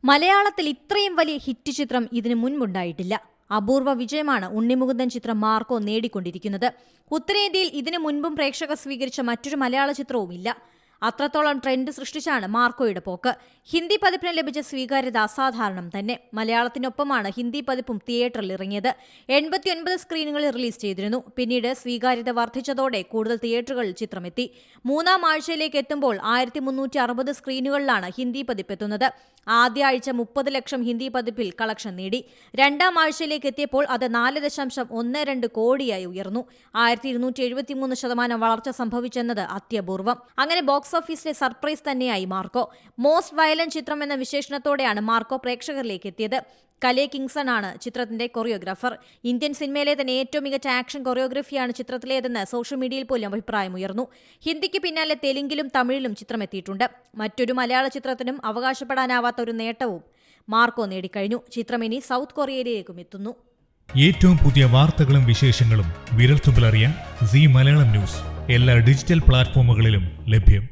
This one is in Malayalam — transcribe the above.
മലയാളത്തിൽ ഇത്രയും വലിയ ഹിറ്റ് ചിത്രം ഇതിനു മുൻപുണ്ടായിട്ടില്ല. അപൂർവ വിജയമാണ് ഉണ്ണിമുകുന്ദൻ ചിത്രം മാർക്കോ നേടിക്കൊണ്ടിരിക്കുന്നത്. ഉത്തരേന്ത്യയിൽ ഇതിനു മുൻപും പ്രേക്ഷകർ സ്വീകരിച്ച മറ്റൊരു മലയാള ചിത്രവുമില്ല. അത്രത്തോളം ട്രെൻഡ് സൃഷ്ടിച്ചാണ് മാർക്കോയുടെ പോക്ക്. ഹിന്ദി പതിപ്പിന് ലഭിച്ച സ്വീകാര്യത അസാധാരണം തന്നെ. മലയാളത്തിനൊപ്പമാണ് ഹിന്ദി പതിപ്പും തിയേറ്ററിൽ ഇറങ്ങിയത്. 89 സ്ക്രീനുകളിൽ റിലീസ് ചെയ്തിരുന്നു. പിന്നീട് സ്വീകാര്യത വർദ്ധിച്ചതോടെ കൂടുതൽ തിയേറ്ററുകളിൽ ചിത്രമെത്തി. മൂന്നാം ആഴ്ചയിലേക്ക് എത്തുമ്പോൾ 1360 സ്ക്രീനുകളിലാണ് ഹിന്ദി പതിപ്പ് എത്തുന്നത്. ആദ്യ ആഴ്ച 30 ലക്ഷം ഹിന്ദി പതിപ്പിൽ കളക്ഷൻ നേടി. രണ്ടാം ആഴ്ചയിലേക്ക് എത്തിയപ്പോൾ അത് 4.12 കോടിയായി ഉയർന്നു. 1273% വളർച്ച സംഭവിച്ചെന്നത് അത്യപൂർവം. അങ്ങനെ ബോക്സ് ഓഫീസിലെ സർപ്രൈസ് തന്നെയായി മാർക്കോ. മോസ്റ്റ് വയലന്റ് ചിത്രം എന്ന വിശേഷണത്തോടെയാണ് മാർക്കോ പ്രേക്ഷകരിലേക്ക് എത്തിയത്. കലേ കിങ്സൺ ആണ് ചിത്രത്തിന്റെ കൊറിയോഗ്രാഫർ. ഇന്ത്യൻ സിനിമയിലെ തന്നെ ഏറ്റവും മികച്ച ആക്ഷൻ കൊറിയോഗ്രഫിയാണ് ചിത്രത്തിലേതെന്ന് സോഷ്യൽ മീഡിയയിൽ പോലും അഭിപ്രായമുയർന്നു. ഹിന്ദിക്ക് പിന്നാലെ തെലുങ്കിലും തമിഴിലും ചിത്രമെത്തിയിട്ടുണ്ട്. മറ്റൊരു മലയാള ചിത്രത്തിനും അവകാശപ്പെടാനാവാത്ത ഒരു നേട്ടവും മാർക്കോ നേടിക്കഴിഞ്ഞു. ചിത്രം ഇനി സൗത്ത് കൊറിയയിലേക്കും എത്തുന്നു. ഏറ്റവും പുതിയ വാർത്തകളും വിശേഷങ്ങളും വിരൽത്തുമ്പിലറിയാൻ സീ മലയാളം ന്യൂസ് എല്ലാ ഡിജിറ്റൽ പ്ലാറ്റ്ഫോമുകളിലും ലഭ്യം.